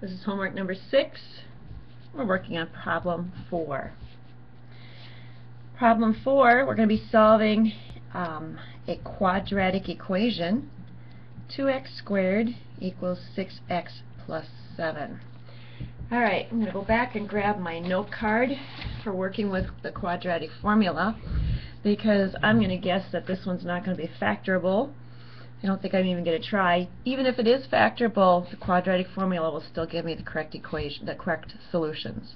This is homework number 6. We're working on problem 4. Problem 4, we're going to be solving a quadratic equation. 2x squared equals 6x plus 7. Alright, I'm going to go back and grab my note card for working with the quadratic formula, because I'm going to guess that this one's not going to be factorable. I don't think I'm even going to try. Even if it is factorable, the quadratic formula will still give me the correct equation, the correct solutions.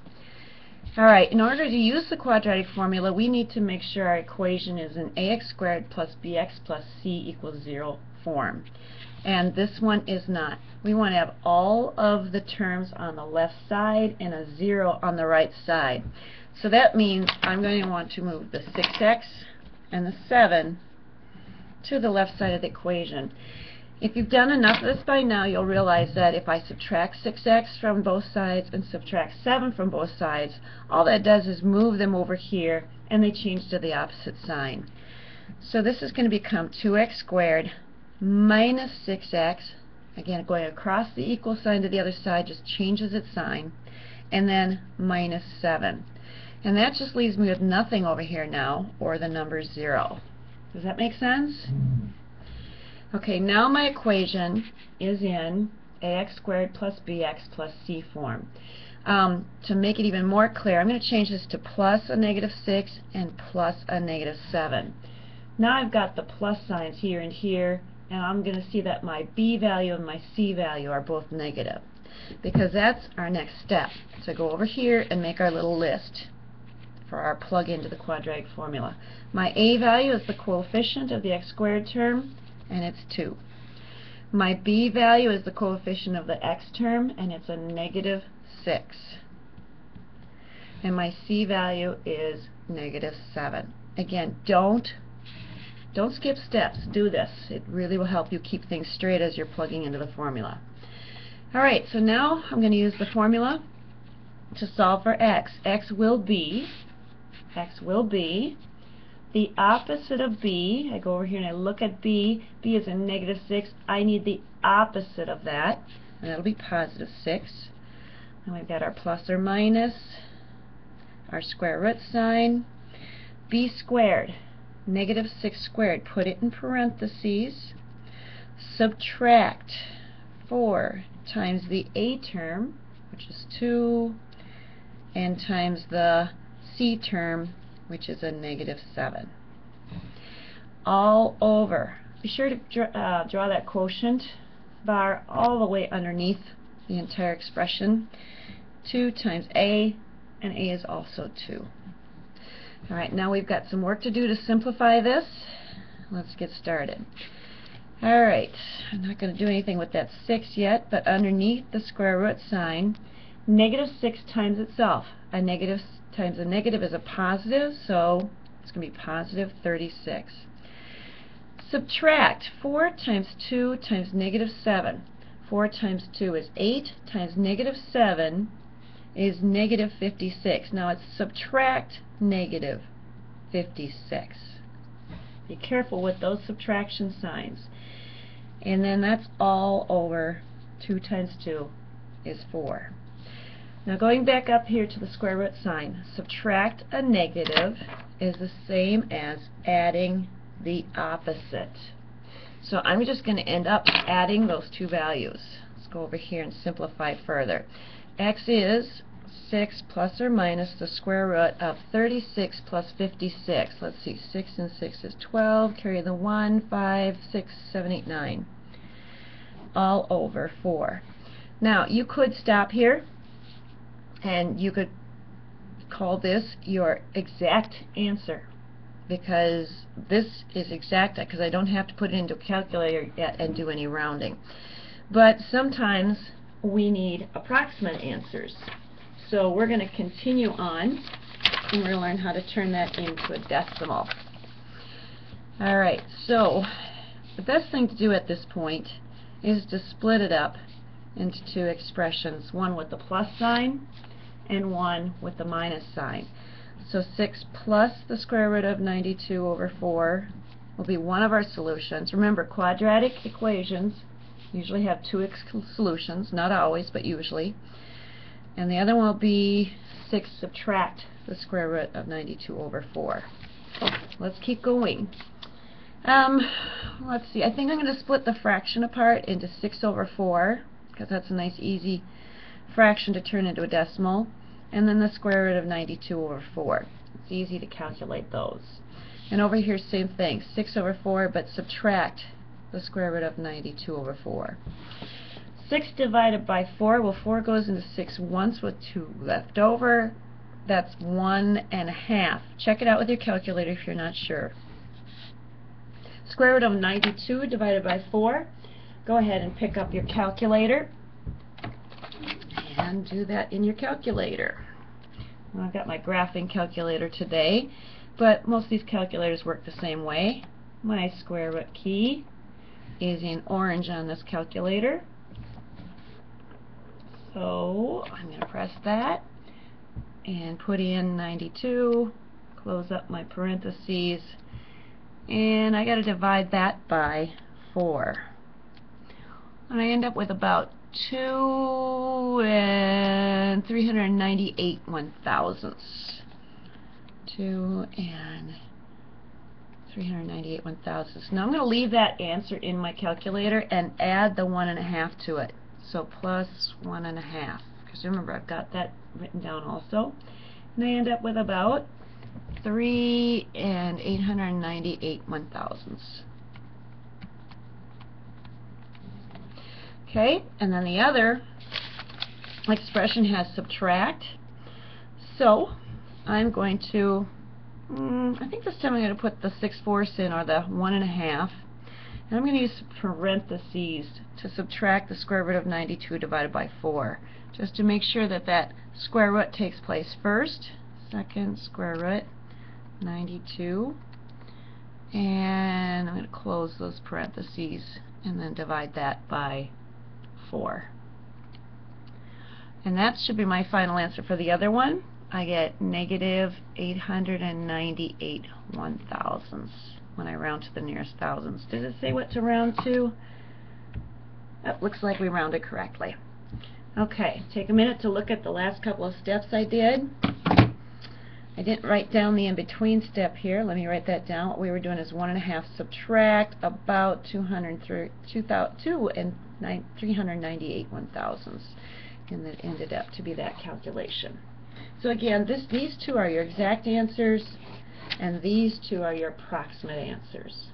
Alright, in order to use the quadratic formula, we need to make sure our equation is in ax squared plus bx plus c equals 0 form. And this one is not. We want to have all of the terms on the left side and a 0 on the right side. So that means I'm going to want to move the 6x and the 7 to the left side of the equation. If you've done enough of this by now, you'll realize that if I subtract 6x from both sides and subtract 7 from both sides, all that does is move them over here and they change to the opposite sign. So this is going to become 2x squared minus 6x, again going across the equal sign to the other side, just changes its sign, and then minus 7. And that just leaves me with nothing over here now, or the number 0. Does that make sense? Okay, now my equation is in ax squared plus bx plus c form. To make it even more clear, I'm going to change this to plus a negative 6 and plus a negative 7. Now I've got the plus signs here and here, and I'm going to see that my b value and my c value are both negative, because that's our next step, to go over here and make our little list for our plug into the quadratic formula. My a value is the coefficient of the x squared term, and it's 2. My b value is the coefficient of the x term, and it's a negative 6. And my c value is negative 7. Again, don't skip steps. Do this. It really will help you keep things straight as you're plugging into the formula. Alright, so now I'm going to use the formula to solve for x. X will be the opposite of b. I go over here and I look at b. b is a negative 6. I need the opposite of that, and that'll be positive 6. And we've got our plus or minus, our square root sign. B squared, negative 6 squared, put it in parentheses. Subtract 4 times the a term, which is 2, and times the c term, which is a negative 7. All over. Be sure to draw that quotient bar all the way underneath the entire expression. 2 times a, and a is also 2. Alright, now we've got some work to do to simplify this. Let's get started. Alright, I'm not going to do anything with that 6 yet, but underneath the square root sign, negative 6 times itself. A negative times a negative is a positive, so it's going to be positive 36. Subtract 4 times 2 times negative 7. 4 times 2 is 8, times negative 7 is negative 56. Now it's subtract negative 56. Be careful with those subtraction signs. And then that's all over 2 times 2 is 4. Now going back up here to the square root sign, subtract a negative is the same as adding the opposite. So I'm just going to end up adding those two values. Let's go over here and simplify further. X is 6 plus or minus the square root of 36 plus 56. Let's see, 6 and 6 is 12. Carry the 1, 5, 6, 7, 8, 9. All over 4. Now you could stop here and you could call this your exact answer, because this is exact, because I don't have to put it into a calculator yet and do any rounding. But sometimes we need approximate answers. So we're going to continue on, and we're going to learn how to turn that into a decimal. Alright, so the best thing to do at this point is to split it up into two expressions, one with the plus sign and one with the minus sign. So 6 plus the square root of 92 over 4 will be one of our solutions. Remember, quadratic equations Usually have two solutions, not always, but usually. And the other one will be 6 subtract the square root of 92 over 4. Let's keep going. Let's see, I think I'm going to split the fraction apart into 6 over 4, because that's a nice easy fraction to turn into a decimal, and then the square root of 92 over 4. It's easy to calculate those. And over here, same thing, 6 over 4, but subtract the square root of 92 over 4. 6 divided by 4, well, 4 goes into 6 once with 2 left over. That's 1.5. Check it out with your calculator if you're not sure. Square root of 92 divided by 4. Go ahead and pick up your calculator and do that in your calculator. Well, I've got my graphing calculator today, but most of these calculators work the same way. My square root key is in orange on this calculator. So I'm going to press that and put in 92, close up my parentheses, and I got to divide that by 4. And I end up with about 2 and 398 1/1000ths. 2 and 398 1/1000ths. Now I'm going to leave that answer in my calculator and add the 1.5 to it. So plus 1.5. Because remember, I've got that written down also. And I end up with about 3 and 898 1/1000ths. Okay, and then the other expression has subtract. So I'm going to, I think this time I'm going to put the 6/4 in, or the 1.5. And I'm going to use parentheses to subtract the square root of 92 divided by 4, just to make sure that that square root takes place first. Second square root 92, and I'm going to close those parentheses and then divide that by 4. And that should be my final answer for the other one. I get negative 898 1/1000ths when I round to the nearest thousands. Did it say what to round to? That looks like we rounded correctly. Okay, take a minute to look at the last couple of steps I did. I didn't write down the in-between step here. Let me write that down. What we were doing is 1.5 subtract about 2 and 398 1/1000ths, and that ended up to be that calculation. So again, these two are your exact answers, and these two are your approximate answers.